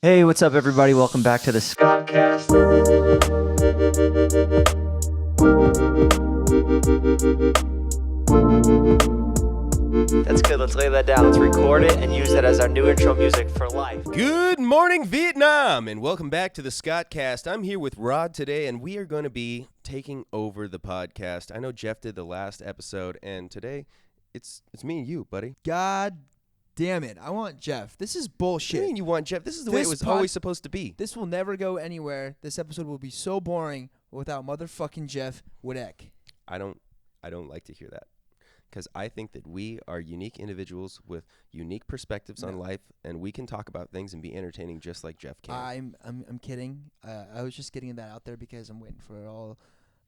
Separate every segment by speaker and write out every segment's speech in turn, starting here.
Speaker 1: Hey, what's up, everybody? Welcome back to the Skotcast. That's good. Let's lay that down. Let's record it and use that as our new intro music for life.
Speaker 2: Good morning, Vietnam, and welcome back to the Skotcast. I'm here with Rod today, and we are going to be taking over the podcast. I know Jeff did the last episode, and today it's me and you, buddy.
Speaker 3: God damn it. I want Jeff. This is bullshit.
Speaker 2: What do you mean you want Jeff? This is the way it was always supposed to be.
Speaker 3: This will never go anywhere. This episode will be so boring without motherfucking Jeff Woodek.
Speaker 2: I don't like to hear that, because I think that we are unique individuals with unique perspectives on life, and we can talk about things and be entertaining just like Jeff can.
Speaker 3: I'm kidding. I was just getting that out there because I'm waiting for all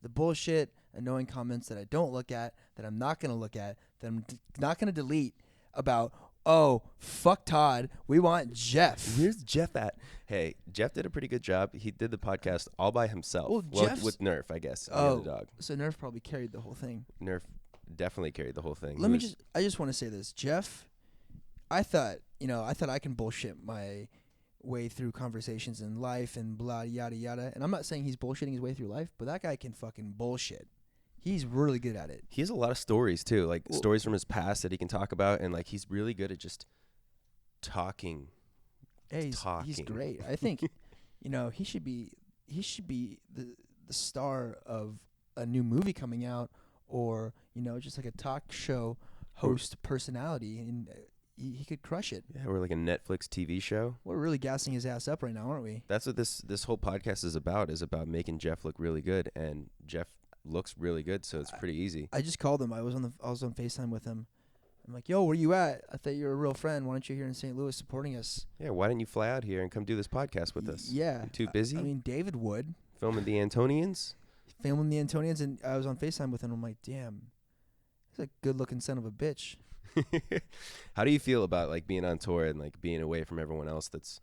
Speaker 3: the bullshit, annoying comments that I don't look at, that I'm not going to look at, that I'm not going to delete about, oh, fuck Todd. We want Jeff.
Speaker 2: Where's Jeff at? Hey, Jeff did a pretty good job. He did the podcast all by himself. Well, with Nerf, I guess.
Speaker 3: Oh,
Speaker 2: the dog.
Speaker 3: So Nerf probably carried the whole thing.
Speaker 2: Nerf definitely carried the whole thing.
Speaker 3: I just want to say this. Jeff, I thought I can bullshit my way through conversations in life and blah, yada, yada. And I'm not saying he's bullshitting his way through life, but that guy can fucking bullshit. He's really good at it.
Speaker 2: He has a lot of stories, too, stories from his past that he can talk about, and, he's really good at just talking.
Speaker 3: Hey, he's great. I think, he should be the star of a new movie coming out, or, just like a talk show host personality, and he could crush it.
Speaker 2: Yeah, or like a Netflix TV show.
Speaker 3: We're really gassing his ass up right now, aren't we?
Speaker 2: That's what this whole podcast is about making Jeff look really good, and Jeff looks really good, so it's pretty easy.
Speaker 3: I just called him. I was on FaceTime with him. I'm like, yo, where you at? I thought you were a real friend. Why aren't you here in St. Louis supporting us?
Speaker 2: Yeah, why didn't you fly out here and come do this podcast with us?
Speaker 3: Yeah.
Speaker 2: You're too busy?
Speaker 3: I mean, David would.
Speaker 2: Filming the Antonians?
Speaker 3: Filming the Antonians, and I was on FaceTime with him. I'm like, damn, he's a good-looking son of a bitch.
Speaker 2: How do you feel about, being on tour and, being away from everyone else that's,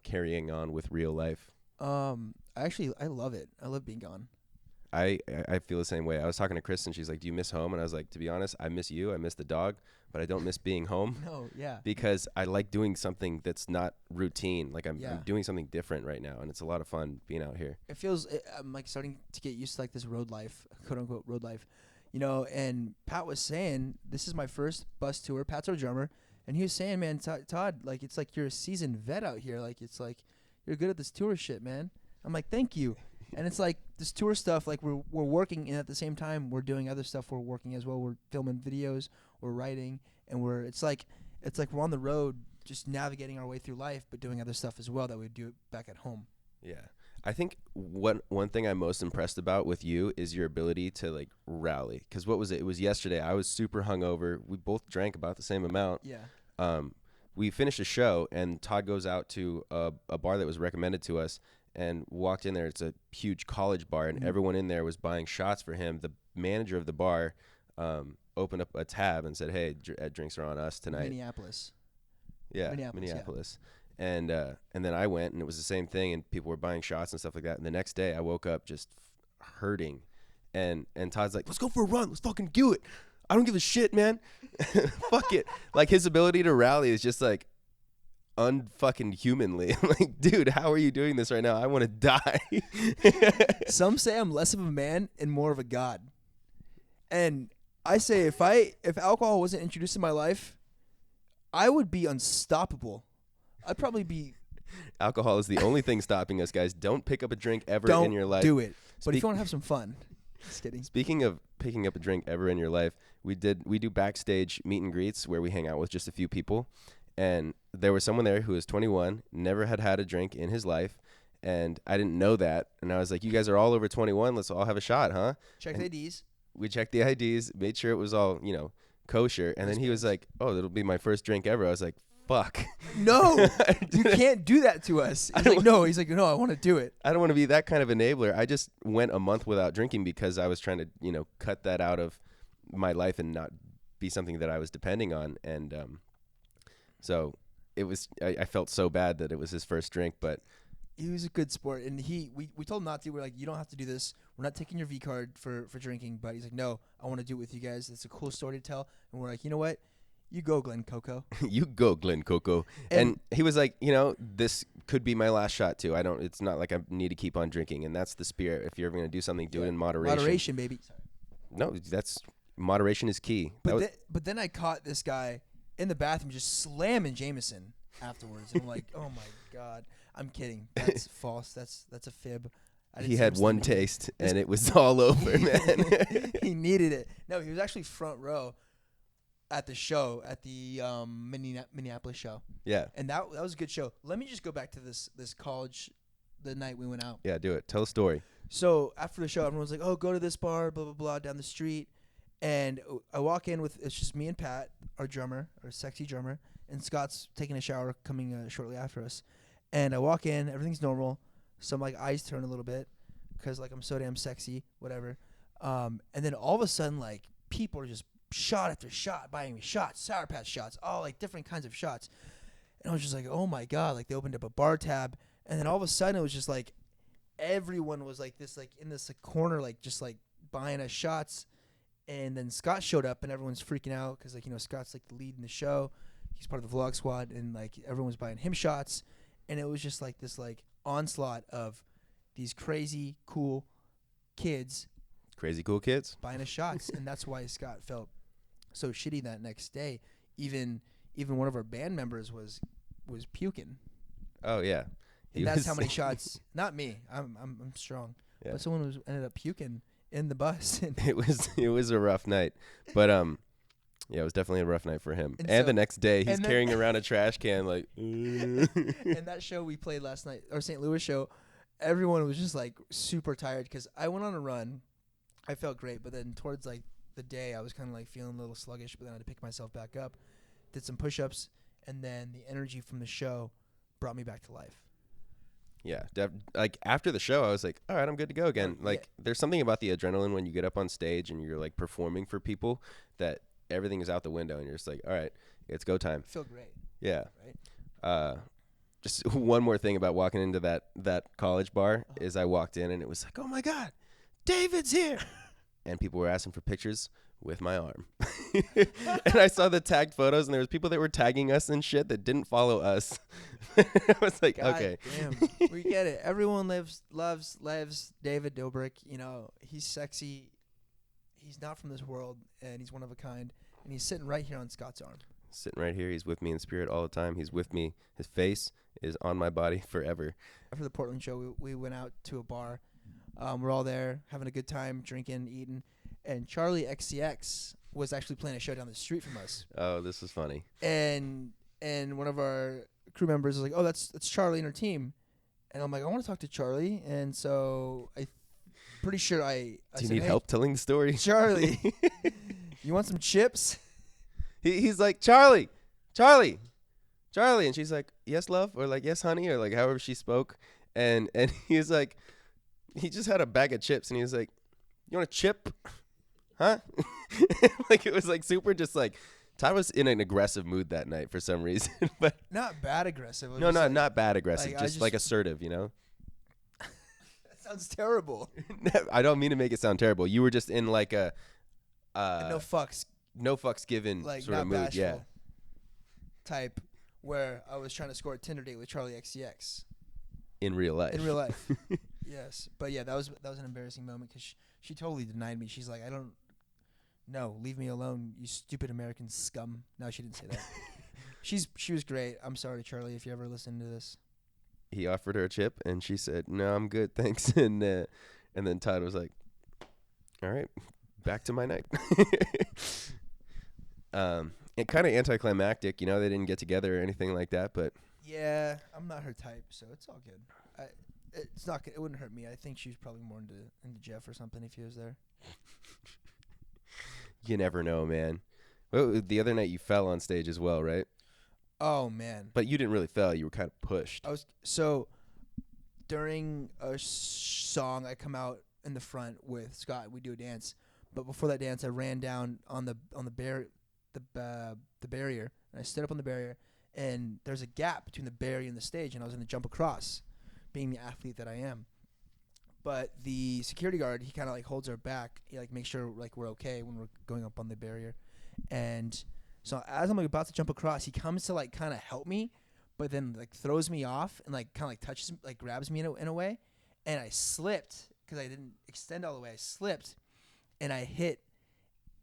Speaker 2: carrying on with real life?
Speaker 3: I love it. I love being gone.
Speaker 2: I feel the same way. I was talking to Chris, and she's like, do you miss home? And I was like, to be honest, I miss you. I miss the dog, but I don't miss being home.
Speaker 3: No, yeah.
Speaker 2: Because I like doing something that's not routine. I'm doing something different right now, and it's a lot of fun being out here.
Speaker 3: I'm starting to get used to this road life, quote unquote road life. And Pat was saying, this is my first bus tour. Pat's our drummer. And he was saying, man, Todd, it's like you're a seasoned vet out here. It's like you're good at this tour shit, man. I'm like, thank you. And it's like this tour stuff, we're working, and at the same time we're doing other stuff. We're working as well. We're filming videos, we're writing, and it's like we're on the road just navigating our way through life, but doing other stuff as well that we do back at home.
Speaker 2: Yeah. I think one thing I'm most impressed about with you is your ability to rally. Because what was it? It was yesterday. I was super hungover. We both drank about the same amount.
Speaker 3: Yeah.
Speaker 2: We finished a show, and Todd goes out to a bar that was recommended to us, and walked in there. It's a huge college bar, and everyone in there was buying shots for him. The manager of the bar opened up a tab and said, hey, drinks are on us tonight.
Speaker 3: Minneapolis.
Speaker 2: Yeah, Minneapolis. Yeah. And then I went, and it was the same thing, and people were buying shots and stuff like that. And the next day, I woke up just hurting, and Todd's like, let's go for a run. Let's fucking do it. I don't give a shit, man. Fuck it. His ability to rally is just unfucking humanly. I'm like, dude, how are you doing this right now? I want to die.
Speaker 3: Some say I'm less of a man and more of a god. And I say if alcohol wasn't introduced in my life, I would be unstoppable. I'd probably be.
Speaker 2: Alcohol is the only thing stopping us, guys. Don't pick up a drink ever in your life.
Speaker 3: Don't do it. But if you want to have some fun. Just kidding.
Speaker 2: Speaking of picking up a drink ever in your life, we do backstage meet and greets where we hang out with just a few people. And there was someone there who was 21, never had a drink in his life, and I didn't know that. And I was like, you guys are all over 21. Let's all have a shot, huh?
Speaker 3: Check the IDs.
Speaker 2: We checked the IDs, made sure it was all, kosher. And then he was like, oh, that'll be my first drink ever. I was like, fuck.
Speaker 3: No, you can't do that to us. He's like, no, I want to do it.
Speaker 2: I don't want to be that kind of enabler. I just went a month without drinking because I was trying to, cut that out of my life and not be something that I was depending on. And so it was, I felt so bad that it was his first drink, but
Speaker 3: he was a good sport. And we told him not to. We're like, you don't have to do this. We're not taking your V card for drinking. But he's like, no, I want to do it with you guys. It's a cool story to tell. And we're like, you know what? You go, Glen Coco.
Speaker 2: You go, Glen Coco. And he was like, this could be my last shot too. It's not like I need to keep on drinking. And that's the spirit. If you're ever going to do something, do it in moderation.
Speaker 3: Moderation, baby. Sorry.
Speaker 2: No, moderation is key.
Speaker 3: But then I caught this guy in the bathroom just slamming Jameson afterwards. And I'm like, oh my God. I'm kidding. That's false. That's a fib.
Speaker 2: He had one taste and it was all over, man.
Speaker 3: He needed it. No, he was actually front row at the show, at the Minneapolis show.
Speaker 2: Yeah.
Speaker 3: And that was a good show. Let me just go back to this college, the night we went out.
Speaker 2: Yeah, do it. Tell a story.
Speaker 3: So after the show, everyone's like, oh, go to this bar, blah, blah, blah, down the street. And I walk in it's just me and Pat, our drummer, our sexy drummer, and Scott's taking a shower coming shortly after us. And I walk in, everything's normal. Some like eyes turn a little bit because like I'm so damn sexy, whatever. And then all of a sudden, like people are just shot after shot, buying me shots, Sour Patch shots, all like different kinds of shots. And I was just like, oh my God, like they opened up a bar tab. And then all of a sudden it was just like everyone was like this, like in this like, corner, like just like buying us shots. And then Scott showed up and everyone's freaking out because like, Scott's like the lead in the show. He's part of the vlog squad and like everyone was buying him shots. And it was just like this like onslaught of these crazy cool kids.
Speaker 2: Crazy cool kids.
Speaker 3: Buying us shots. And that's why Scott felt so shitty that next day. Even one of our band members was puking.
Speaker 2: Oh yeah.
Speaker 3: And that's how many shots. Not me. I'm strong. Yeah. But someone ended up puking in the bus.
Speaker 2: It was a rough night. But yeah, it was definitely a rough night for him. And the next day he's carrying around a trash can like
Speaker 3: And that show we played last night, our St. Louis show, everyone was just like super tired because I went on a run. I felt great, but then towards like the day I was kind of like feeling a little sluggish, but then I had to pick myself back up, did some push-ups, and then the energy from the show brought me back to life.
Speaker 2: Yeah, like after the show I was like, all right, I'm good to go again. Like there's something about the adrenaline when you get up on stage and you're like performing for people that everything is out the window and you're just like, all right, it's go time.
Speaker 3: Feel great.
Speaker 2: Yeah.
Speaker 3: Right?
Speaker 2: Just one more thing about walking into that college bar is I walked in and it was like, oh my God, David's here. And people were asking for pictures with my arm. And I saw the tagged photos and there was people that were tagging us and shit that didn't follow us. I was like, God okay.
Speaker 3: Damn. We get it. Everyone loves David Dobrik. He's sexy. He's not from this world and he's one of a kind. And he's sitting right here on Scott's arm.
Speaker 2: Sitting right here. He's with me in spirit all the time. He's with me. His face is on my body forever.
Speaker 3: After the Portland show, we went out to a bar. We're all there having a good time, drinking, eating. And Charlie XCX was actually playing a show down the street from us.
Speaker 2: Oh, this is funny.
Speaker 3: And one of our crew members was like, oh, that's Charlie and her team. And I'm like, I want to talk to Charlie. And so I pretty sure I
Speaker 2: Do you need help telling the story?
Speaker 3: Charlie, you want some chips?
Speaker 2: He's like, Charlie. And she's like, yes, love, or like, yes, honey, or like however she spoke. And he's like, he just had a bag of chips and he was like, you want a chip? Huh? Like it was like super just like, Todd was in an aggressive mood that night for some reason. But
Speaker 3: not bad aggressive.
Speaker 2: No, not bad aggressive. Just like assertive,
Speaker 3: That sounds terrible.
Speaker 2: I don't mean to make it sound terrible. You were just in like a
Speaker 3: no fucks
Speaker 2: given
Speaker 3: like
Speaker 2: sort of mood. Yeah.
Speaker 3: Type where I was trying to score a Tinder date with Charlie XCX.
Speaker 2: In real life.
Speaker 3: Yes. But yeah, that was an embarrassing moment because she totally denied me. She's like, no, leave me alone, you stupid American scum. No, she didn't say that. She was great. I'm sorry, Charlie, if you ever listen to this.
Speaker 2: He offered her a chip, and she said, no, I'm good, thanks. And then Todd was like, all right, back to my night. It kind of anticlimactic, they didn't get together or anything like that, but.
Speaker 3: Yeah, I'm not her type, so it's all good. It's not. It wouldn't hurt me. I think she was probably more into Jeff or something if he was there.
Speaker 2: You never know, man. Well, the other night you fell on stage as well, right?
Speaker 3: Oh man!
Speaker 2: But you didn't really fall. You were kind of pushed.
Speaker 3: During a song, I come out in the front with Scott. We do a dance, but before that dance, I ran down on the barrier, and I stood up on the barrier, and there's a gap between the barrier and the stage, and I was going to jump across, being the athlete that I am. But the security guard, he kind of like holds our back. He like makes sure like we're okay when we're going up on the barrier. And So as I'm like about to jump across, he comes to like kind of help me, but then like throws me off and like kind of like touches, like grabs me in a way, and I slipped because I didn't extend all the way. I slipped, and I hit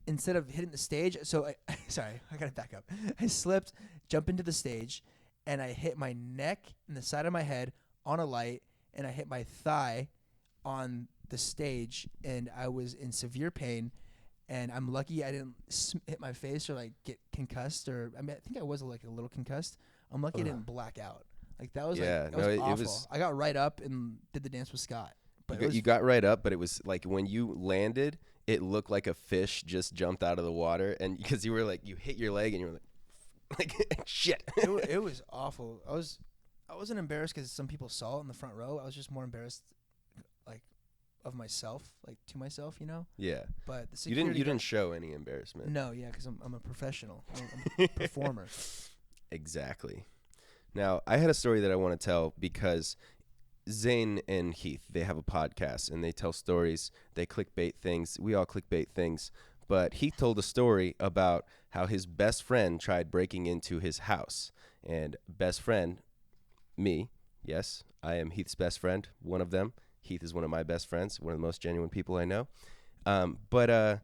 Speaker 3: instead of hitting the stage. So sorry, I gotta back up. I slipped, jump into the stage, and I hit my neck and the side of my head on a light, and I hit my thigh on the stage, and I was in severe pain. And I'm lucky I didn't hit my face or like get concussed, or I think I was like a little concussed. I'm lucky I didn't black out. Like that was
Speaker 2: Yeah,
Speaker 3: like that was
Speaker 2: no,
Speaker 3: awful.
Speaker 2: it was.
Speaker 3: I got right up and did the dance with Scott. But
Speaker 2: You got right up, but it was like when you landed, it looked like a fish just jumped out of the water, and because you were like you hit your leg and you were like shit.
Speaker 3: it was awful. I wasn't embarrassed because some people saw it in the front row. I was just more embarrassed, like, of myself, like to myself, you know.
Speaker 2: Yeah.
Speaker 3: But the
Speaker 2: You
Speaker 3: security
Speaker 2: didn't show any embarrassment.
Speaker 3: No, yeah, because I'm a professional. I'm a performer.
Speaker 2: Exactly. Now, I had a story that I want to tell because Zane and Heath, they have a podcast and they tell stories. They clickbait things. We all clickbait things. But Heath told a story about how his best friend tried breaking into his house. And best friend, me, yes, I am Heath's best friend, one of them. Heath is one of my best friends, one of the most genuine people I know. But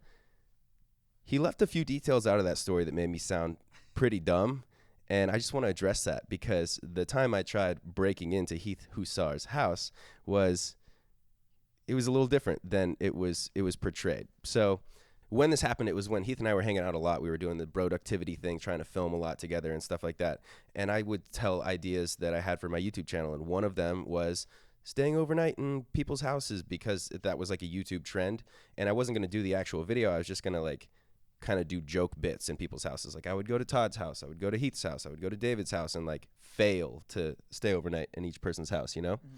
Speaker 2: he left a few details out of that story that made me sound pretty dumb. And I just want to address that because the time I tried breaking into Heath Hussar's house it was a little different than it was portrayed. So when this happened, it was when Heath and I were hanging out a lot. We were doing the productivity thing, trying to film a lot together and stuff like that. And I would tell ideas that I had for my YouTube channel. And one of them was staying overnight in people's houses because that was like a YouTube trend. And I wasn't going to do the actual video. I was just going to like kind of do joke bits in people's houses. Like I would go to Todd's house, I would go to Heath's house, I would go to David's house and like fail to stay overnight in each person's house, you know? Mm-hmm.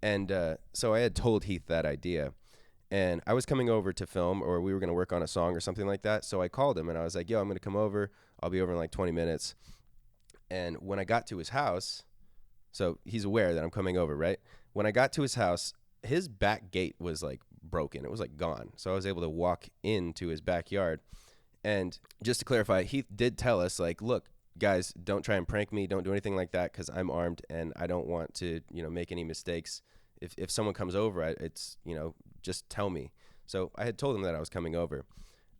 Speaker 2: And so I had told Heath that idea and I was coming over to film or we were going to work on a song or something like that. So I called him and I was like, yo, I'm going to come over. I'll be over in like 20 minutes. And when I got to his house, so he's aware that I'm coming over, right? When I got to his house, his back gate was like broken. It was like gone. So I was able to walk into his backyard. And just to clarify, Heath did tell us, like, look, guys, don't try and prank me. Don't do anything like that because I'm armed and I don't want to, make any mistakes. If someone comes over, it's, just tell me. So I had told him that I was coming over.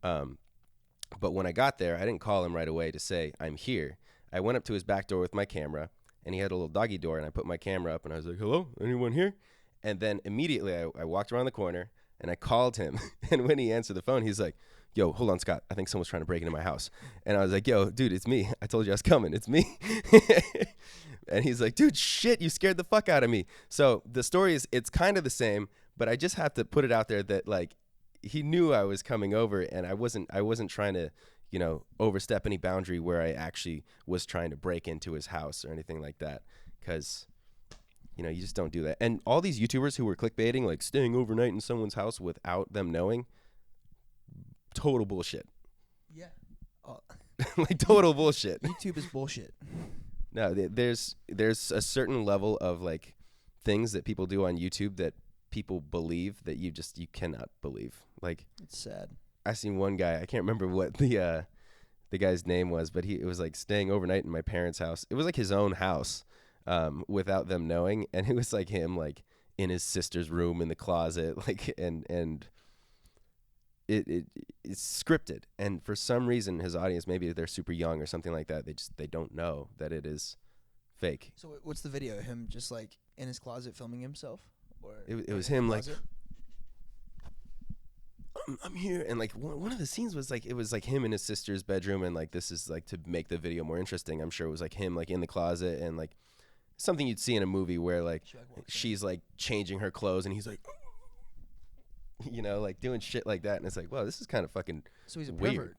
Speaker 2: But when I got there, I didn't call him right away to say, I'm here. I went up to his back door with my camera and he had a little doggy door and I put my camera up and I was like, hello, anyone here? And then immediately I walked around the corner and I called him. And when he answered the phone, he's like, yo, hold on, Scott. I think someone's trying to break into my house. And I was like, yo, dude, it's me. I told you I was coming. It's me. And he's like, dude, shit, you scared the fuck out of me. So the story it's kind of the same, but I just have to put it out there that like he knew I was coming over and I wasn't trying to, overstep any boundary where I actually was trying to break into his house or anything like that. Because you just don't do that. And all these YouTubers who were clickbaiting, like staying overnight in someone's house without them knowing, total bullshit.
Speaker 3: Yeah.
Speaker 2: Like total bullshit.
Speaker 3: YouTube is bullshit.
Speaker 2: No, there's a certain level of like things that people do on YouTube that people believe that you cannot believe. Like
Speaker 3: it's sad.
Speaker 2: I seen one guy, I can't remember what the guy's name was, but it was like staying overnight in my parents' house. It was like his own house. Without them knowing, and it was like him like in his sister's room in the closet, like and it's scripted, and for some reason his audience, maybe they're super young or something like that, they don't know that it is fake.
Speaker 3: So what's the video? Him just like in his closet filming himself, or
Speaker 2: it was him like I'm here, and like one of the scenes was like it was like him in his sister's bedroom, and like this is like to make the video more interesting. I'm sure it was like him like in the closet and like something you'd see in a movie where like she's like changing her clothes and he's like, like doing shit like that. And it's like, wow, this is kind of fucking
Speaker 3: so he's a
Speaker 2: weird.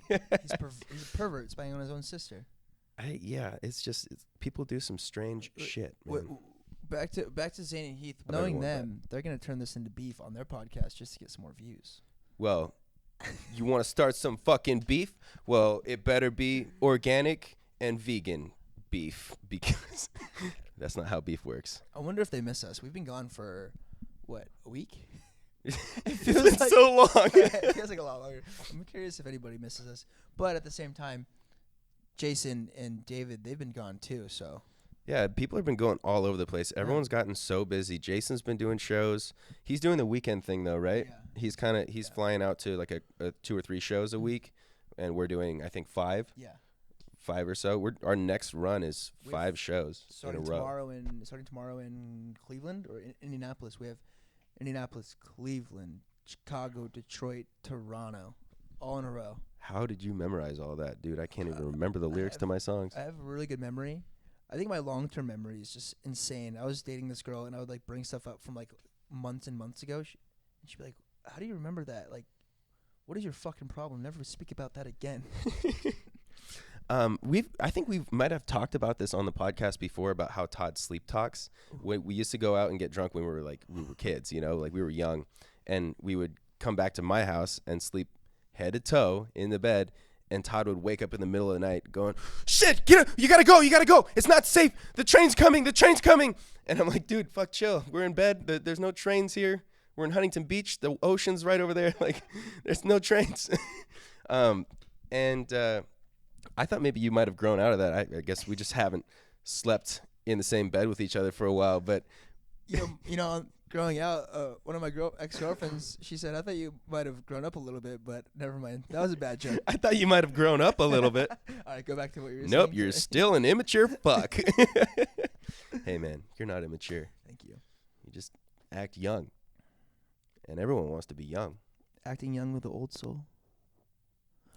Speaker 3: Pervert. he's a pervert spying on his own sister.
Speaker 2: It's just people do some strange shit. Man.
Speaker 3: Back to Zane and Heath. Knowing them, they're going to turn this into beef on their podcast just to get some more views.
Speaker 2: Well, you want to start some fucking beef? Well, it better be organic and vegan beef because that's not how beef works.
Speaker 3: I wonder if they miss us. We've been gone for a week?
Speaker 2: It's been so long.
Speaker 3: It feels like a lot longer. I'm curious if anybody misses us. But at the same time, Jason and David, they've been gone too, so.
Speaker 2: Yeah, people have been going all over the place. Everyone's gotten so busy. Jason's been doing shows. He's doing the weekend thing though, right? Yeah. He's flying out to like a 2 or 3 shows a week, and we're doing I think 5.
Speaker 3: Yeah.
Speaker 2: 5 or so. Our next run is 5 shows in a row.
Speaker 3: Starting tomorrow in Cleveland or in Indianapolis. We have Indianapolis, Cleveland, Chicago, Detroit, Toronto, all in a row.
Speaker 2: How did you memorize all that, dude? I can't even remember the lyrics to my songs.
Speaker 3: I have a really good memory. I think my long-term memory is just insane. I was dating this girl, and I would like bring stuff up from like months and months ago. And she'd be like, "How do you remember that? Like, what is your fucking problem? Never speak about that again."
Speaker 2: I think we might have talked about this on the podcast before about how Todd sleep talks. We used to go out and get drunk when we were kids, you know, like we were young, and we would come back to my house and sleep head to toe in the bed. And Todd would wake up in the middle of the night going, "Shit, get up, you gotta go. It's not safe. The train's coming. And I'm like, dude, fuck, chill. We're in bed. There's no trains here. We're in Huntington Beach. The ocean's right over there. Like, there's no trains." I thought maybe you might have grown out of that. I guess we just haven't slept in the same bed with each other for a while. But
Speaker 3: you know, growing out, one of my ex-girlfriends, she said, "I thought you might have grown up a little bit, but never mind. That was a bad joke."
Speaker 2: I thought you might have grown up a little bit.
Speaker 3: All right, go back to what you were saying.
Speaker 2: Nope, you're still an immature fuck. Hey, man, you're not immature.
Speaker 3: Thank you.
Speaker 2: You just act young. And everyone wants to be young.
Speaker 3: Acting young with an old soul.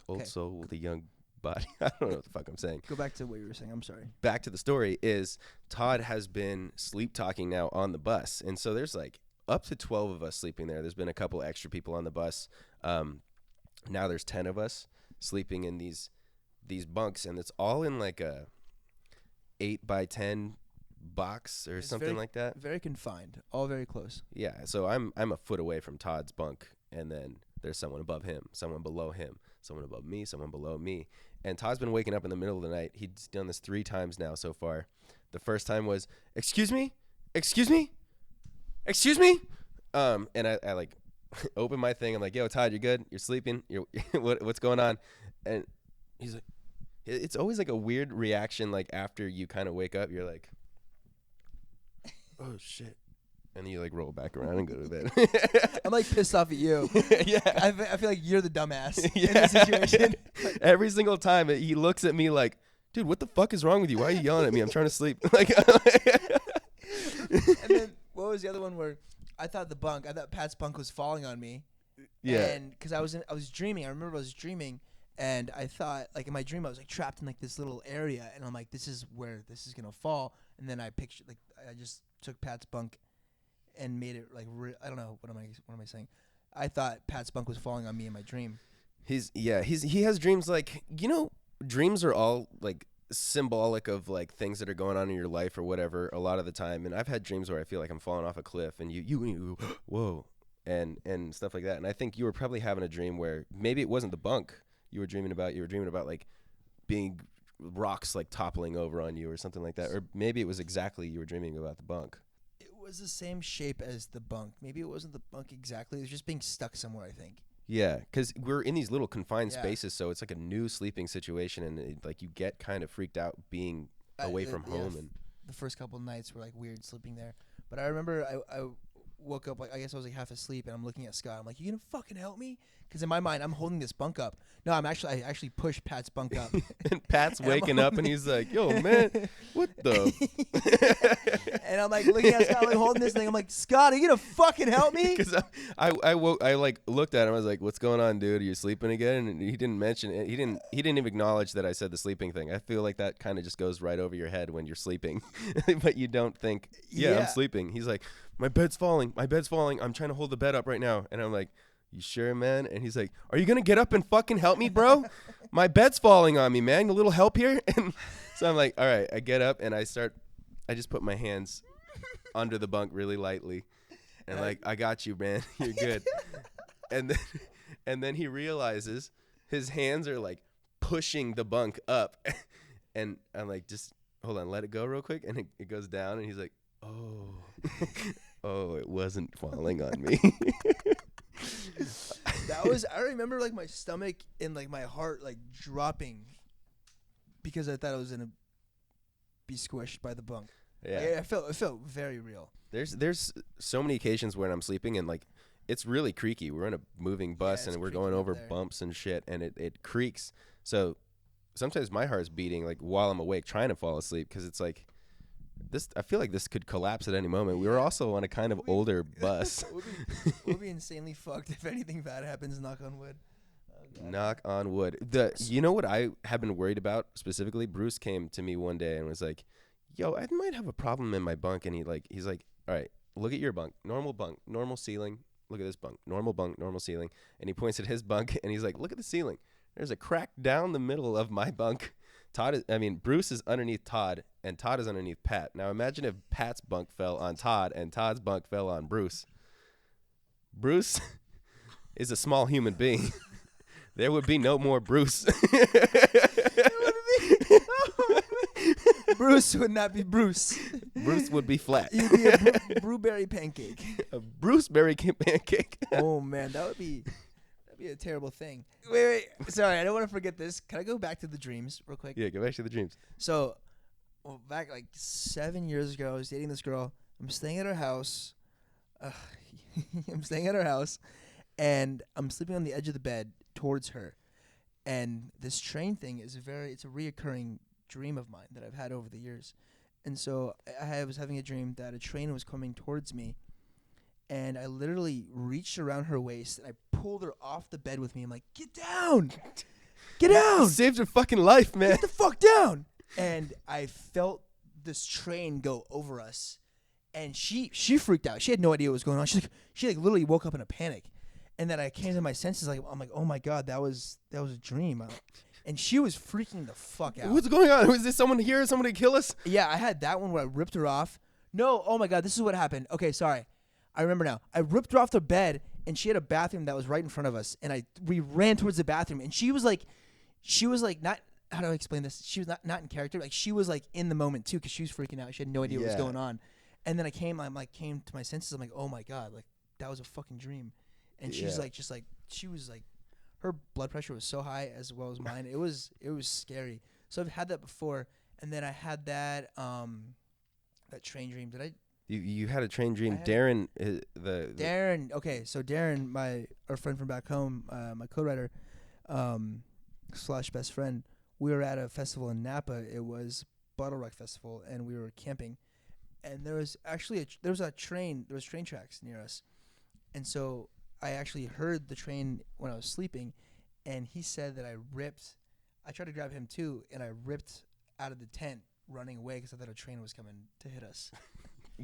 Speaker 2: Old soul with a young body. I don't know what the fuck I'm saying.
Speaker 3: Go back to what you were saying. I'm sorry.
Speaker 2: Back to the story is Todd has been sleep talking now on the bus. And so there's like up to 12 of us sleeping there. There's been a couple extra people on the bus. Now there's 10 of us sleeping in these bunks, and it's all in like a 8x10 box or something like that.
Speaker 3: Very confined. All very close.
Speaker 2: Yeah. So I'm a foot away from Todd's bunk, and then there's someone above him, someone below him, someone above me, someone below me. And Todd's been waking up in the middle of the night. He's done this 3 times now so far. The first time was, "Excuse me? Excuse me? Excuse me?" And I like open my thing. I'm like, "Yo, Todd, you good? You're sleeping? What's going on?" And he's like, it's always like a weird reaction. Like after you kind of wake up, you're like, "Oh shit." And then you like roll back around and go to bed.
Speaker 3: I'm like pissed off at you.
Speaker 2: Yeah.
Speaker 3: I feel like you're the dumbass in this situation.
Speaker 2: Every single time he looks at me like, "Dude, what the fuck is wrong with you? Why are you yelling at me? I'm trying to sleep." Like,
Speaker 3: and then what was the other one where I thought Pat's bunk was falling on me.
Speaker 2: Yeah.
Speaker 3: And because I was dreaming. I remember I was dreaming, and I thought, like in my dream, I was like trapped in like this little area, and I'm like, this is where this is gonna fall. And then I pictured, like, I just took Pat's bunk and made it like I don't know, what am I saying? I thought Pat's bunk was falling on me in my dream.
Speaker 2: He has dreams like, you know, dreams are all like symbolic of like things that are going on in your life or whatever a lot of the time. And I've had dreams where I feel like I'm falling off a cliff, and you whoa, and stuff like that. And I think you were probably having a dream where maybe it wasn't the bunk you were dreaming about like being rocks like toppling over on you or something like that. Or maybe it was exactly you were dreaming about the bunk.
Speaker 3: It was the same shape as the bunk. Maybe it wasn't the bunk exactly. It was just being stuck somewhere, I think.
Speaker 2: Yeah, because we're in these little confined spaces, so it's like a new sleeping situation, and like you get kind of freaked out being away from home. And
Speaker 3: the first couple of nights were like weird sleeping there. But I remember I woke up, like I guess I was like half asleep, and I'm looking at Scott. I'm like, "You gonna fucking help me?" Because in my mind, I'm holding this bunk up. No, I actually pushed Pat's bunk up.
Speaker 2: And Pat's waking up, and he's like, "Yo, man, what the?"
Speaker 3: And I'm like looking at Scott, like holding this thing. I'm like, "Scott, are you gonna fucking help me?"
Speaker 2: Because I like looked at him. I was like, "What's going on, dude? Are you sleeping again?" And he didn't mention it. He didn't even acknowledge that I said the sleeping thing. I feel like that kind of just goes right over your head when you're sleeping, but you don't think, yeah, I'm sleeping. He's like, my bed's falling. I'm trying to hold the bed up right now. And I'm like, "You sure, man?" And he's like, "Are you going to get up and fucking help me, bro? My bed's falling on me, man. A little help here?" And so I'm like, all right, I get up and I just put my hands under the bunk really lightly. And like, "I got you, man. You're good." And then he realizes his hands are like pushing the bunk up. And I'm like, "Just hold on, let it go real quick." And it goes down, and he's like, "Oh." Oh, it wasn't falling on me.
Speaker 3: I remember like my stomach and like my heart like dropping because I thought I was gonna be squished by the bunk.
Speaker 2: Yeah.
Speaker 3: It felt very real.
Speaker 2: There's so many occasions when I'm sleeping and like it's really creaky. We're in a moving bus and we're going over bumps and shit and it creaks. So sometimes my heart's beating like while I'm awake trying to fall asleep because it's like this. I feel like this could collapse at any moment. We were also on a kind of older bus.
Speaker 3: We'll be insanely fucked if anything bad happens. Knock on wood. Oh,
Speaker 2: knock on wood. You know what I have been worried about specifically? Bruce came to me one day and was like, "Yo, I might have a problem in my bunk." And he's like, "All right, look at your bunk, normal ceiling. Look at this bunk, normal ceiling." And he points at his bunk and he's like, "Look at the ceiling. There's a crack down the middle of my bunk. Bruce is underneath Todd, and Todd is underneath Pat. Now imagine if Pat's bunk fell on Todd, and Todd's bunk fell on Bruce. Bruce is a small human being. There would be no more Bruce.
Speaker 3: Bruce would not be Bruce.
Speaker 2: Bruce would be flat.
Speaker 3: He'd be a blueberry pancake.
Speaker 2: A Bruceberry pancake.
Speaker 3: Oh man, that'd be a terrible thing. Wait. Sorry, I don't want to forget this. Can I go back to the dreams real quick?
Speaker 2: Yeah, go back to the dreams.
Speaker 3: So, back like 7 years ago, I was dating this girl. I'm staying at her house. And I'm sleeping on the edge of the bed towards her. And this train thing it's a reoccurring dream of mine that I've had over the years. And so I was having a dream that a train was coming towards me. And I literally reached around her waist and I pulled her off the bed with me. I'm like, get down! Get down!
Speaker 2: You saved her fucking life, man.
Speaker 3: Get the fuck down! And I felt this train go over us. And she freaked out. She had no idea what was going on. She literally woke up in a panic. And then I came to my senses. I'm like, oh my God, that was a dream. And she was freaking the fuck out.
Speaker 2: What's going on? Was there someone here? Someone to kill us?
Speaker 3: Yeah, I had that one where I ripped her off. No, oh my God, this is what happened. Okay, sorry. I remember now. I ripped her off the bed, and she had a bathroom that was right in front of us. And we ran towards the bathroom, and she was like not. How do I explain this? She was not in character. Like she was like in the moment too, because she was freaking out. She had no idea what was going on. And then I came to my senses. I'm like, oh my God, like that was a fucking dream. And she's like, she was like, her blood pressure was so high as well as mine. It was scary. So I've had that before, and then I had that train dream. Did I?
Speaker 2: You had a train dream. Darren,
Speaker 3: Darren. Okay, so Darren, our friend from back home, my co-writer, / best friend. We were at a festival in Napa. It was Bottle Rock Festival, and we were camping. And there was actually there was train tracks near us, and so I actually heard the train when I was sleeping, and he said that I tried to grab him too, and I ripped out of the tent running away because I thought a train was coming to hit us.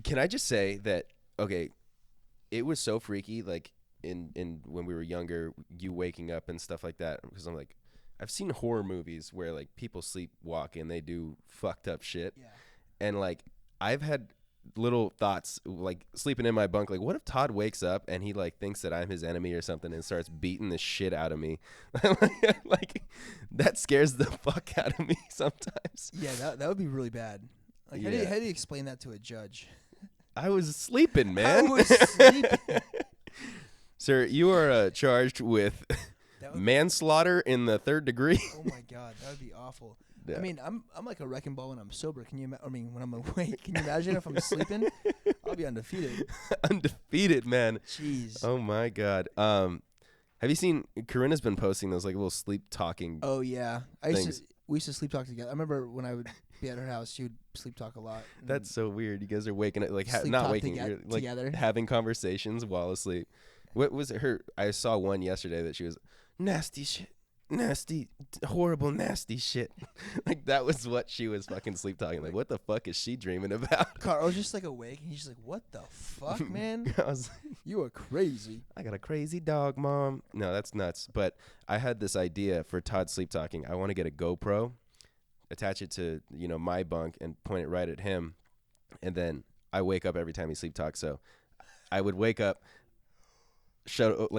Speaker 2: Can I just say that, okay, it was so freaky, like, in when we were younger, you waking up and stuff like that, because I'm like, I've seen horror movies where, like, people sleepwalk and they do fucked up shit, and, like, I've had little thoughts, like, sleeping in my bunk, like, what if Todd wakes up and he, like, thinks that I'm his enemy or something and starts beating the shit out of me? Like, that scares the fuck out of me sometimes.
Speaker 3: Yeah, that would be really bad. Like, how do you explain that to a judge?
Speaker 2: I was sleeping, man.
Speaker 3: I was sleeping.
Speaker 2: Sir, you are charged with manslaughter in the 3rd degree.
Speaker 3: Oh my God, that would be awful.
Speaker 2: Yeah.
Speaker 3: I mean, I'm like a wrecking ball when I'm sober. When I'm awake, can you imagine if I'm sleeping? I'll be undefeated.
Speaker 2: Undefeated, man.
Speaker 3: Jeez.
Speaker 2: Oh my God. Have you seen? Corinna's been posting those like little sleep talking.
Speaker 3: Oh yeah, we used to sleep talk together. I remember when I would be at her house, she would sleep talk a lot.
Speaker 2: That's so weird. You guys are waking up, like
Speaker 3: not
Speaker 2: waking, you're like
Speaker 3: together,
Speaker 2: having conversations while asleep. What was her? I saw one yesterday that she was nasty shit. Nasty, horrible, nasty shit. Like that was what she was fucking sleep talking. Like, what the fuck is she dreaming about?
Speaker 3: Carl was just like awake, and he's just like, "What the fuck, man?
Speaker 2: I was
Speaker 3: You are crazy."
Speaker 2: I got a crazy dog, Mom. No, that's nuts. But I had this idea for Todd sleep talking. I want to get a GoPro, attach it to my bunk, and point it right at him, and then I wake up every time he sleep talks. So I would wake up,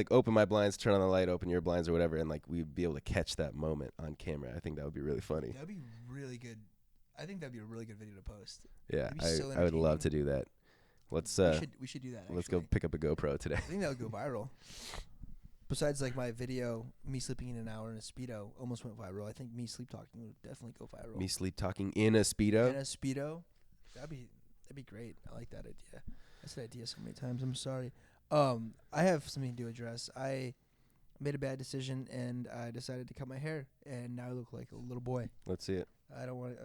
Speaker 2: open my blinds, turn on the light, open your blinds or whatever, and like we'd be able to catch that moment on camera. I think that would be really funny.
Speaker 3: That'd be really good. I think that'd be a really good video to post.
Speaker 2: Yeah, I would love to do that. Let's
Speaker 3: we should do that. Actually.
Speaker 2: let's go pick up a GoPro today.
Speaker 3: I think that would go viral. Besides, like my video, me sleeping in an hour in a Speedo almost went viral. I think me sleep talking would definitely go viral.
Speaker 2: Me sleep talking in a Speedo.
Speaker 3: In a Speedo, that'd be great. I like that idea. I said idea so many times. I'm sorry. I have something to address. I made a bad decision and I decided to cut my hair, and now I look like a little boy.
Speaker 2: Let's see it.
Speaker 3: I don't want.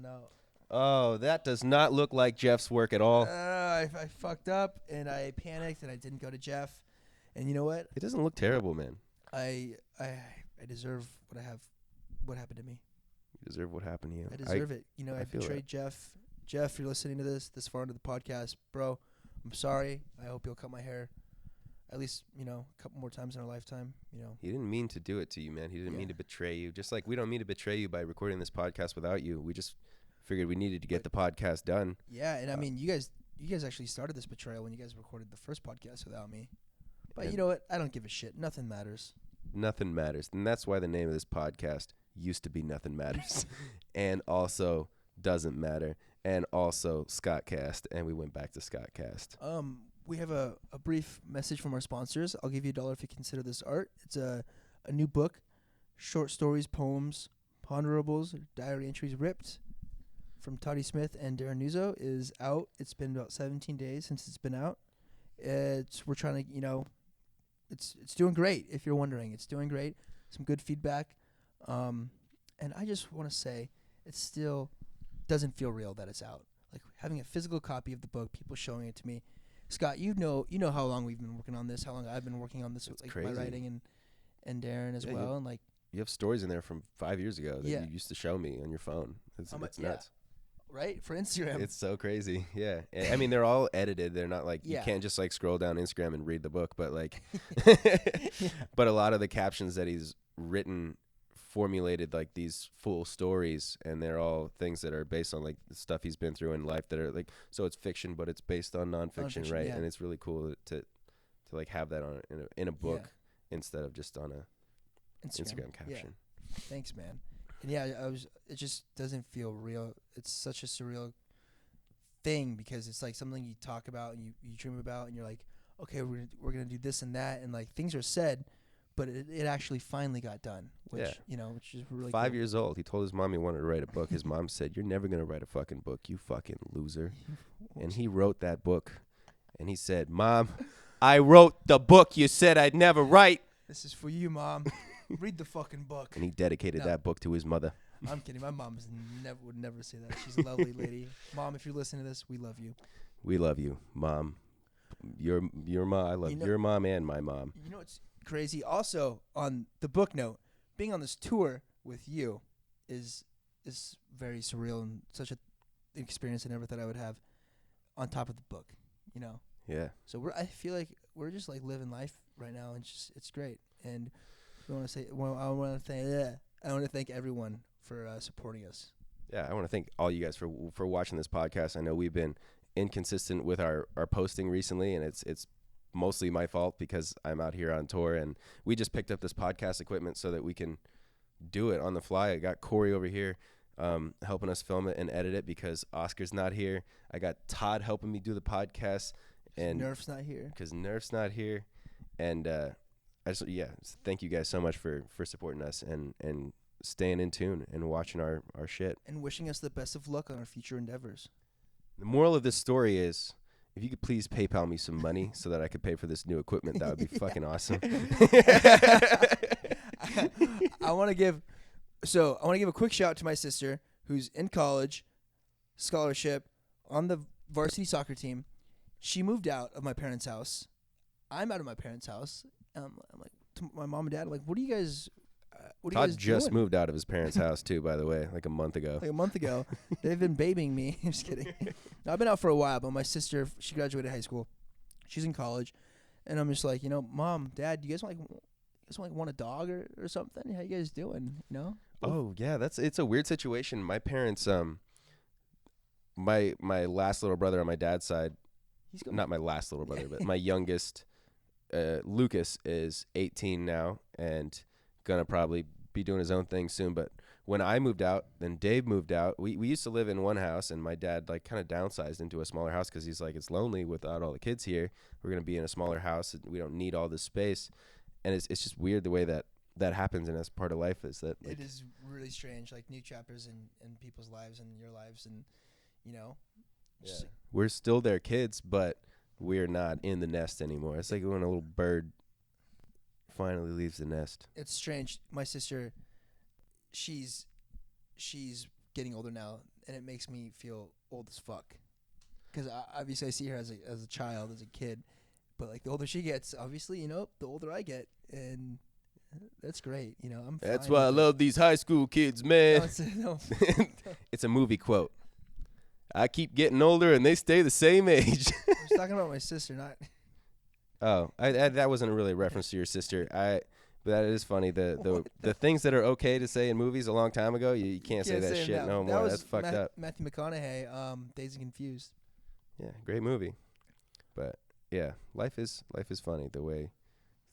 Speaker 3: No.
Speaker 2: Oh, that does not look like Jeff's work at all.
Speaker 3: I fucked up and I panicked and I didn't go to Jeff. And you know what?
Speaker 2: It doesn't look terrible, man.
Speaker 3: I deserve what happened to me.
Speaker 2: You deserve what happened to you.
Speaker 3: I deserve it. You know, I
Speaker 2: feel
Speaker 3: betrayed
Speaker 2: that.
Speaker 3: Jeff. Jeff, you're listening to this far into the podcast, bro. I'm sorry. I hope you'll cut my hair at least, a couple more times in our lifetime,
Speaker 2: He didn't mean to do it to you, man. He didn't mean to betray you. Just like we don't mean to betray you by recording this podcast without you. We just figured we needed to get the podcast done.
Speaker 3: Yeah, and I mean, you guys actually started this betrayal when you guys recorded the first podcast without me. But
Speaker 2: And
Speaker 3: you know what? I don't give a shit. Nothing matters.
Speaker 2: Nothing matters. And that's why the name of this podcast used to be Nothing Matters. And also Doesn't Matter. And also Skotcast. And we went back to Skotcast.
Speaker 3: We have a brief message from our sponsors. I'll give you $1 if you consider this art. It's a new book, short stories, poems, ponderables, diary entries ripped from Toddy Smith and Darren Nuzzo is out. It's been about 17 days since it's been out. We're trying to, it's doing great. If you're wondering, it's doing great. Some good feedback. And I just want to say it still doesn't feel real that it's out. Like having a physical copy of the book, people showing it to me. Scott, you know how long we've been working on this, how long I've been working on this with like my writing and Darren as well. And like
Speaker 2: you have stories in there from 5 years ago that
Speaker 3: Yeah.
Speaker 2: you used to show me on your phone. It's nuts.
Speaker 3: Right? For Instagram.
Speaker 2: It's so crazy. Yeah. I mean, they're all edited. They're not like,
Speaker 3: Yeah.
Speaker 2: you can't just like scroll down Instagram and read the book, but like, but a lot of the captions that he's written formulated like these full stories, and they're all things that are based on like the stuff he's been through in life that are like, so it's fiction, but it's based on nonfiction, right?
Speaker 3: Yeah.
Speaker 2: And it's really cool to like have that on in a book instead of just on a Instagram caption.
Speaker 3: Yeah. Thanks, man. And yeah, it just doesn't feel real. It's such a surreal thing because it's like something you talk about and you dream about, and you're like, okay, we're gonna do this and that, and like things are said, but it actually finally got done, which which is really
Speaker 2: 5
Speaker 3: cool.
Speaker 2: years old. He told his mom he wanted to write a book. His mom said, "You're never gonna write a fucking book, you fucking loser." And he wrote that book, and he said, "Mom, I wrote the book you said I'd never write."
Speaker 3: This is for you, Mom. Read the fucking book.
Speaker 2: And he dedicated that book to his mother.
Speaker 3: I'm kidding. My mom would never say that. She's a lovely lady. Mom, if you're listening to this, we love you.
Speaker 2: We love you, Mom. Your mom. I love your mom and my mom.
Speaker 3: You know what's crazy? Also, on the book note, being on this tour with you is very surreal and such an experience I never thought I would have. On top of the book,
Speaker 2: Yeah.
Speaker 3: So I feel like we're just like living life right now, and it's great. And I want to thank everyone for supporting us.
Speaker 2: Yeah, I want to thank all you guys for watching this podcast. I know we've been inconsistent with our posting recently, and it's mostly my fault because I'm out here on tour, and we just picked up this podcast equipment so that we can do it on the fly. I got Cory over here helping us film it and edit it because Oscar's not here. I got Todd helping me do the podcast. And
Speaker 3: Nerf's not here.
Speaker 2: Because Nerf's not here. And thank you guys so much for supporting us and staying in tune and watching our shit.
Speaker 3: And wishing us the best of luck on our future endeavors.
Speaker 2: The moral of this story is, if you could please PayPal me some money so that I could pay for this new equipment, that would be fucking awesome.
Speaker 3: I want to give a quick shout out to my sister who's in college, scholarship, on the varsity soccer team. She moved out of my parents' house. I'm out of my parents' house. I'm like to my mom and dad, I'm like, what are you guys
Speaker 2: Todd just
Speaker 3: doing?
Speaker 2: moved out of his parents' house too, by the way, like a month ago.
Speaker 3: They've been babying me. I'm just kidding. No, I've been out for a while, but my sister, she graduated high school. She's in college, and I'm just like, Mom, Dad, do you guys want a dog or something? How you guys doing?
Speaker 2: Oh yeah, it's a weird situation. My parents, my last little brother on my dad's side, not my last little brother, but my youngest, Lucas, is 18 now and gonna probably be doing his own thing soon. But when I moved out, then Dave moved out. We used to live in one house, and my dad like kind of downsized into a smaller house because he's like, it's lonely without all the kids here. We're gonna be in a smaller house, and we don't need all this space. And it's just weird the way that happens, and that's part of life. Is that like,
Speaker 3: it is really strange, like new chapters in people's lives and your lives, and
Speaker 2: we're still their kids, but we're not in the nest anymore. It's like when a little bird finally leaves the nest.
Speaker 3: It's strange. My sister, she's getting older now, and it makes me feel old as fuck. Because obviously I see her as a child, as a kid, but like the older she gets, obviously, the older I get, and that's great. I'm.
Speaker 2: That's
Speaker 3: fine
Speaker 2: why I
Speaker 3: with it.
Speaker 2: love these high school kids, man.
Speaker 3: No.
Speaker 2: It's a movie quote. I keep getting older, and they stay the same age.
Speaker 3: I was talking about my sister, not.
Speaker 2: Oh, that wasn't really a reference to your sister. But that is funny. The things that are okay to say in movies a long time ago, you can't say that shit no more. That's fucked up.
Speaker 3: Matthew McConaughey, Dazed and Confused.
Speaker 2: Yeah, great movie. But yeah, life is funny the way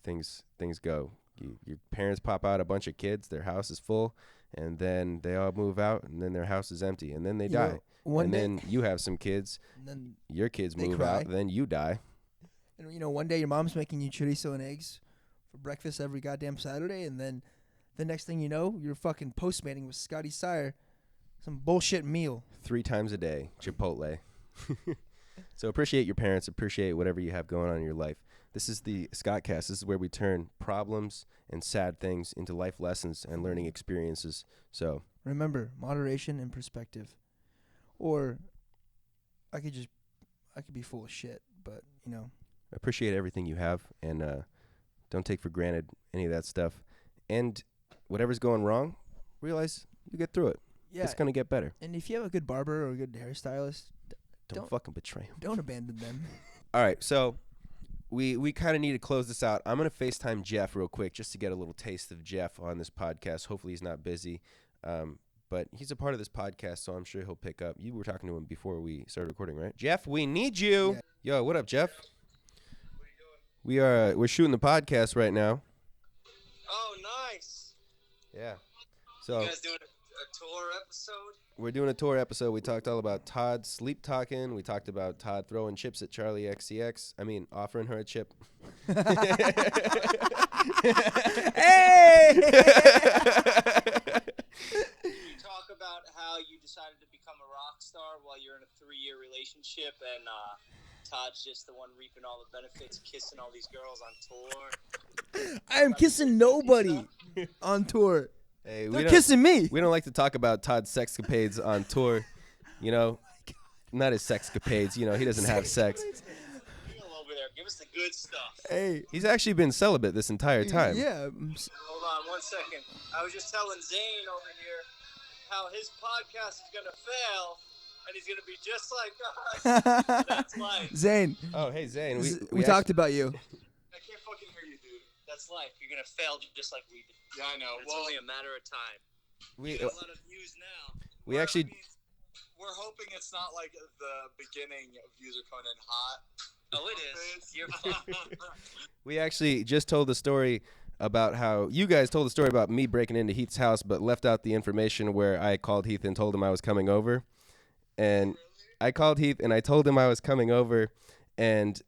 Speaker 2: things go. Your parents pop out a bunch of kids, their house is full, and then they all move out, and then their house is empty, and then they die. Then you have some kids, and then your kids move out, then you die.
Speaker 3: And one day your mom's making you chorizo and eggs for breakfast every goddamn Saturday, and then the next thing you know, you're fucking postmating with Scotty Sire some bullshit meal
Speaker 2: 3 times a day, Chipotle. So appreciate your parents, appreciate whatever you have going on in your life. This is the Skotcast. This is where we turn problems and sad things into life lessons and learning experiences. So
Speaker 3: remember, moderation and perspective. Or I could be full of shit, but
Speaker 2: appreciate everything you have, and don't take for granted any of that stuff. And whatever's going wrong, realize you get through it. Yeah, it's gonna get better.
Speaker 3: And if you have a good barber or a good hairstylist,
Speaker 2: don't fucking betray them.
Speaker 3: Don't abandon them.
Speaker 2: All right, so we kind of need to close this out. I'm gonna FaceTime Jeff real quick just to get a little taste of Jeff on this podcast. Hopefully he's not busy, but he's a part of this podcast, so I'm sure he'll pick up. You were talking to him before we started recording, right? Jeff, we need you. Yeah. Yo, what up, Jeff? What are you doing? We're shooting the podcast right now.
Speaker 4: Oh, nice.
Speaker 2: Yeah. So
Speaker 4: you guys doing a tour episode?
Speaker 2: We're doing a tour episode. We talked all about Todd sleep talking. We talked about Todd throwing chips at Charlie XCX. I mean, offering her a chip.
Speaker 3: Hey!
Speaker 4: You talk about how you decided to become a rock star while you're in a 3-year relationship, and Todd's just the one reaping all the benefits, kissing all these girls on tour.
Speaker 3: I am kissing nobody on tour.
Speaker 2: Hey,
Speaker 3: they're kissing me.
Speaker 2: We don't like to talk about Todd's sexcapades on tour. Not his sexcapades. He doesn't have sex.
Speaker 4: Over there, give us the good stuff.
Speaker 3: Hey,
Speaker 2: he's actually been celibate this entire time.
Speaker 3: Yeah.
Speaker 4: Hold on 1 second. I was just telling Zane over here how his podcast is gonna fail, and he's gonna be just like us. That's life.
Speaker 3: Zane.
Speaker 2: Oh, hey Zane.
Speaker 3: We talked about you.
Speaker 4: I can't fucking hear you, dude. That's life. You're gonna fail just like we did. Yeah, I know. It's only a matter of time.
Speaker 2: We
Speaker 4: got a lot of views now.
Speaker 2: We actually.
Speaker 5: We're hoping it's not like the beginning of views are coming in hot.
Speaker 4: Oh, it is. You're fine.
Speaker 2: We actually just told the story about how you guys told the story about me breaking into Heath's house, but left out the information where I called Heath and told him I was coming over. And I called Heath and I told him I was coming over, and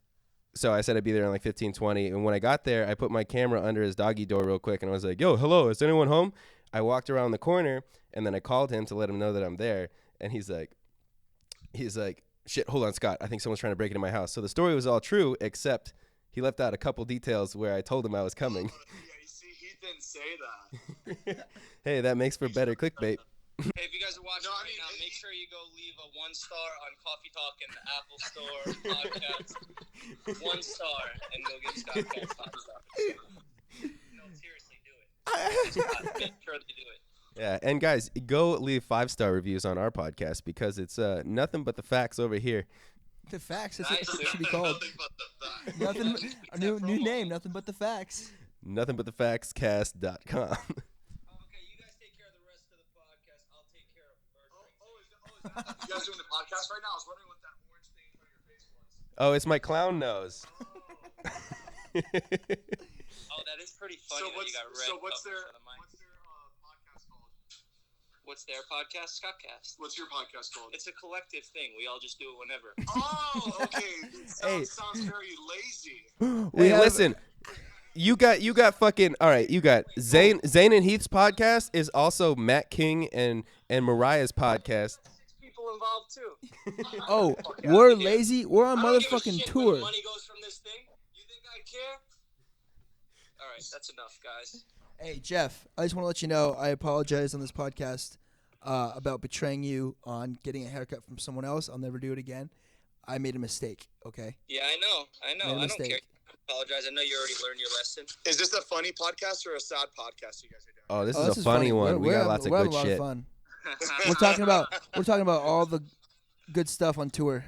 Speaker 2: so I said I'd be there in like 15, 20. And when I got there, I put my camera under his doggy door real quick, and I was like, yo, hello, is anyone home? I walked around the corner, and then I called him to let him know that I'm there. And he's like, shit, hold on, Scott. I think someone's trying to break into my house. So the story was all true, except he left out a couple details where I told him I was coming.
Speaker 5: Yeah, you see, he didn't say that.
Speaker 2: Hey, that makes for better clickbait.
Speaker 4: Hey, if you guys are watching now, make sure you go leave a 1-star on Coffee Talk and the Apple Store podcast. 1 star, and go get Skotcast 5 stars. No, seriously, do it. Make sure they do it.
Speaker 2: Yeah, and guys, go leave 5-star reviews on our podcast because it's nothing but the facts over here.
Speaker 3: The facts. That's what it should be called. Nothing. A new name. Nothing but the facts.
Speaker 2: Nothing but the factscast.com.
Speaker 5: You guys doing the podcast right now? I was wondering what that orange thing in front of your face was.
Speaker 2: Oh, it's my clown nose.
Speaker 4: Oh, that is pretty funny.
Speaker 5: So what's
Speaker 4: that you got red
Speaker 5: what's their
Speaker 4: on the mic.
Speaker 5: podcast called?
Speaker 4: What's their podcast? Skotcast.
Speaker 5: What's your podcast called?
Speaker 4: It's a collective thing. We all just do it whenever.
Speaker 5: Oh, okay.
Speaker 3: Hey.
Speaker 5: Sounds very lazy.
Speaker 3: We
Speaker 2: Hey,
Speaker 3: have-
Speaker 2: listen. You got fucking all right. You got Zane and Heath's podcast is also Matt King and Mariah's podcast.
Speaker 4: 6 people involved too.
Speaker 3: Oh,
Speaker 4: Fuck
Speaker 3: we're
Speaker 4: outta here.
Speaker 3: lazy. We're on
Speaker 4: I don't give a
Speaker 3: motherfucking
Speaker 4: shit where
Speaker 3: tour.
Speaker 4: the money goes from this thing. You think I care? All right, that's enough, guys.
Speaker 3: Hey, Jeff, I just want to let you know I apologize on this podcast about betraying you on getting a haircut from someone else. I'll never do it again. I made a mistake, okay?
Speaker 4: Yeah, I know.
Speaker 3: Made a
Speaker 4: I don't
Speaker 3: mistake.
Speaker 4: care. Apologize. I know you already learned your lesson.
Speaker 5: Is this a funny podcast or a sad podcast you guys are doing?
Speaker 2: Oh, this
Speaker 3: Oh,
Speaker 2: is a funny one. We got
Speaker 3: having-
Speaker 2: lots of
Speaker 3: we're
Speaker 2: good
Speaker 3: having a
Speaker 2: shit.
Speaker 3: lot of fun. We're talking about all the good stuff on tour.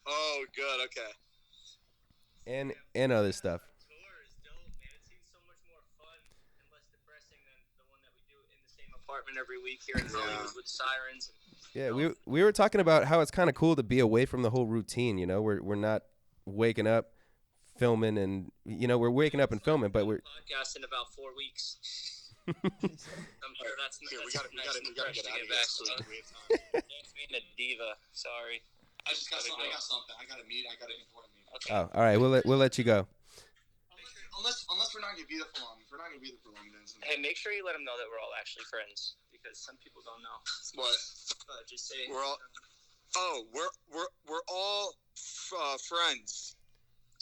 Speaker 5: Oh, good. Okay.
Speaker 2: And other stuff.
Speaker 4: Tour is dope, man. It seems so much more fun and less depressing than the one that we do in the same apartment every week here in Hollywood with sirens.
Speaker 2: Yeah, we were talking about how it's kind of cool to be away from the whole routine. You know, we're not waking up, filming, and we're waking up and filming, but we're
Speaker 4: podcast in about 4 weeks. I'm sure that's
Speaker 5: Here, we
Speaker 4: that's
Speaker 5: gotta
Speaker 4: nice and
Speaker 5: get out
Speaker 4: fresh
Speaker 5: of
Speaker 4: to
Speaker 5: here.
Speaker 4: get back
Speaker 5: So
Speaker 4: to.
Speaker 5: we have time.
Speaker 4: Thanks for being a diva. Sorry.
Speaker 5: I just got something. I got something. I got a meet. I got an important meeting.
Speaker 4: Okay.
Speaker 2: oh, all right. We'll let you go.
Speaker 5: Unless we're not gonna be there for long. If we're not gonna be there for long, then
Speaker 4: Hey, make sure you let them know that we're all actually friends because some people don't know.
Speaker 5: what?
Speaker 4: Just say
Speaker 5: We're all. Oh, we're all friends.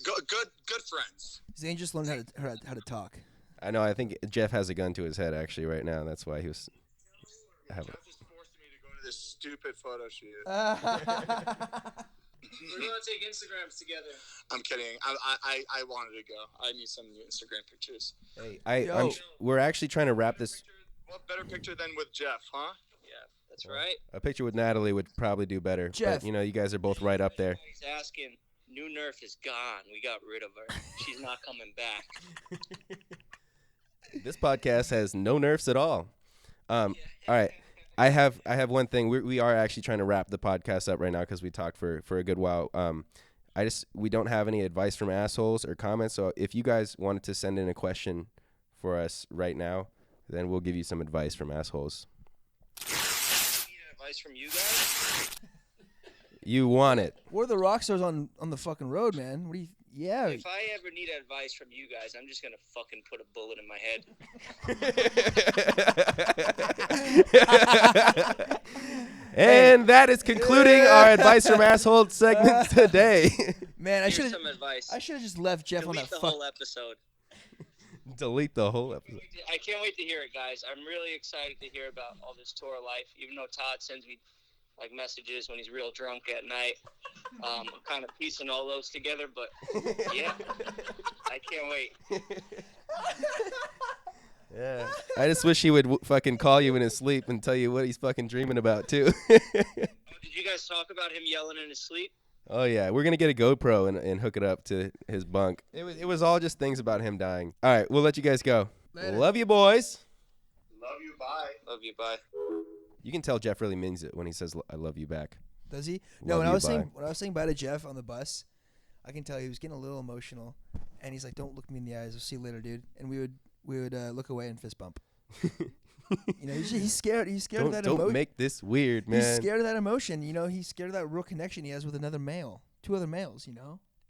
Speaker 5: Good friends.
Speaker 3: Zane just learned how to talk.
Speaker 2: I know. I think Jeff has a gun to his head actually right now. That's why he was having.
Speaker 5: Jeff just forced me to go to this stupid photo shoot.
Speaker 4: we're gonna take Instagrams together.
Speaker 5: I'm kidding. I wanted to go. I need some new Instagram pictures.
Speaker 2: Hey,
Speaker 3: Yo.
Speaker 2: we're actually trying to wrap this.
Speaker 5: What better picture than with Jeff, huh?
Speaker 4: Yeah, that's right.
Speaker 2: A picture with Natalie would probably do better.
Speaker 3: Jeff.
Speaker 2: But, you guys are both right up there.
Speaker 4: He's asking. New Nerf is gone. We got rid of her. She's not coming back.
Speaker 2: This podcast has no nerfs at all. All right. I have one thing. We are actually trying to wrap the podcast up right now because we talked for a good while. We don't have any advice from assholes or comments. So if you guys wanted to send in a question for us right now, then we'll give you some advice from assholes.
Speaker 4: Need advice from you guys?
Speaker 2: You want it.
Speaker 3: We're the rock stars on the fucking road, man. What do you? Yeah.
Speaker 4: If I ever need advice from you guys, I'm just gonna fucking put a bullet in my head.
Speaker 2: And that is concluding our advice from asshole segment today.
Speaker 3: Man, I
Speaker 4: Here's
Speaker 3: should
Speaker 4: some advice.
Speaker 3: have just left Jeff on
Speaker 4: Delete
Speaker 3: that
Speaker 4: the
Speaker 3: fuck.
Speaker 4: whole episode.
Speaker 2: Delete the whole episode.
Speaker 4: I can't wait to hear it, guys. I'm really excited to hear about all this tour life. Even though Todd sends me like messages when he's real drunk at night, I'm kind of piecing all those together. But yeah, I can't wait.
Speaker 2: Yeah. I just wish he would fucking call you in his sleep and tell you what he's fucking dreaming about too.
Speaker 4: Did you guys talk about him yelling in his sleep?
Speaker 2: Oh yeah, we're gonna get a GoPro and hook it up to his bunk. It was all just things about him dying. All right, we'll let you guys go.
Speaker 3: Later.
Speaker 2: Love you, boys.
Speaker 5: Love you. Bye.
Speaker 4: Love you. Bye.
Speaker 2: You can tell Jeff really means it when he says "I love you" back.
Speaker 3: Does he? No.
Speaker 2: Love
Speaker 3: When I
Speaker 2: you,
Speaker 3: was saying
Speaker 2: bye.
Speaker 3: when I was saying bye to Jeff on the bus, I can tell he was getting a little emotional, and he's like, "Don't look me in the eyes. I'll see you later, dude." And we would look away and fist bump. He's scared. He's scared of that
Speaker 2: Don't
Speaker 3: emotion.
Speaker 2: make this weird, man.
Speaker 3: He's scared of that emotion. He's scared of that real connection he has with another male, 2 other males.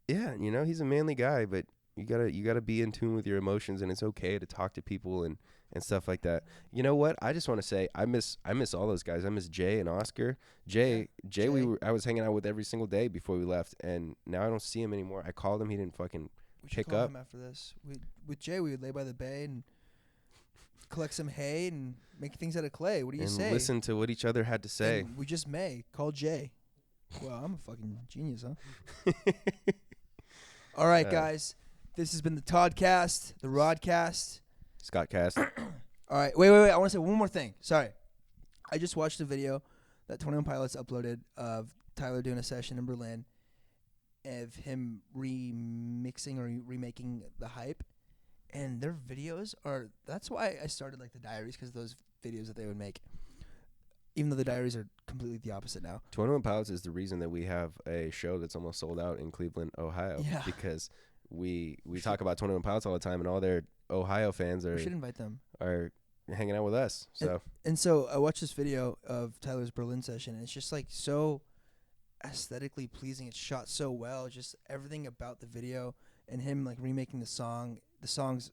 Speaker 2: Yeah, he's a manly guy, but you gotta be in tune with your emotions, and it's okay to talk to people and stuff like that. You know what? I just want to say I miss all those guys. I miss Jay and Oscar. Jay. I was hanging out with every single day before we left, and now I don't see him anymore. I called him, he didn't fucking
Speaker 3: We should
Speaker 2: pick
Speaker 3: call
Speaker 2: up.
Speaker 3: him after this. With Jay, we would lay by the bay and collect some hay and make things out of clay. What do you
Speaker 2: and
Speaker 3: say?
Speaker 2: listen to what each other had to say.
Speaker 3: And we just may call Jay. Wow, I'm a fucking genius, huh? All right, guys. This has been the Toddcast, the Rodcast.
Speaker 2: Skotcast.
Speaker 3: All right, wait. I want to say one more thing. Sorry. I just watched a video that 21 Pilots uploaded of Tyler doing a session in Berlin of him remixing or remaking the Hype. And their videos are, that's why I started like the diaries, because those videos that they would make. Even though the diaries are completely the opposite now.
Speaker 2: 21 Pilots is the reason that we have a show that's almost sold out in Cleveland, Ohio.
Speaker 3: Yeah.
Speaker 2: Because we talk about 21 Pilots all the time, and all their Ohio fans
Speaker 3: We should invite them.
Speaker 2: are hanging out with us. So
Speaker 3: And so I watched this video of Tyler's Berlin session, and it's just like so aesthetically pleasing. It's shot so well. Just everything about the video and him like remaking the song. The song's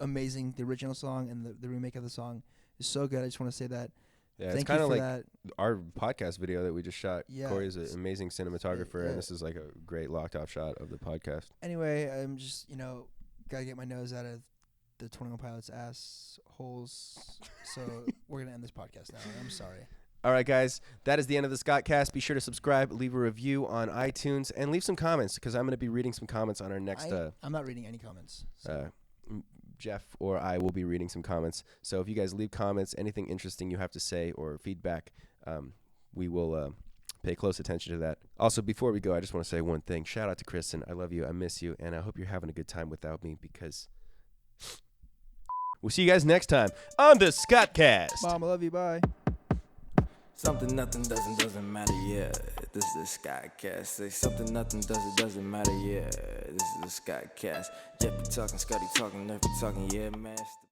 Speaker 3: amazing. The original song and the remake of the song is so good. I just want to say that.
Speaker 2: yeah, it's
Speaker 3: Thank
Speaker 2: kind
Speaker 3: you
Speaker 2: of
Speaker 3: for
Speaker 2: like
Speaker 3: that.
Speaker 2: our podcast video that we just shot.
Speaker 3: Yeah,
Speaker 2: Cory is an amazing cinematographer,
Speaker 3: yeah.
Speaker 2: and this is like a great locked off shot of the podcast.
Speaker 3: Anyway, I'm just gotta get my nose out of the 21 Pilots ass holes. So we're gonna end this podcast now. I'm sorry.
Speaker 2: All right, guys, that is the end of the Skotcast. Be sure to subscribe, leave a review on iTunes, and leave some comments because I'm going to be reading some comments on our next.
Speaker 3: I'm not reading any comments. So.
Speaker 2: Jeff or I will be reading some comments. So if you guys leave comments, anything interesting you have to say or feedback, we will pay close attention to that. Also, before we go, I just want to say one thing. Shout out to Kristen. I love you. I miss you. And I hope you're having a good time without me because we'll see you guys next time on the Skotcast.
Speaker 3: Mom, I love you. Bye.
Speaker 6: Something nothing doesn't matter, yeah. This is the Skotcast. Say something nothing doesn't matter, yeah. This is the Skotcast. Jeff be talking, Scotty talking, Nerf be talking, yeah, man.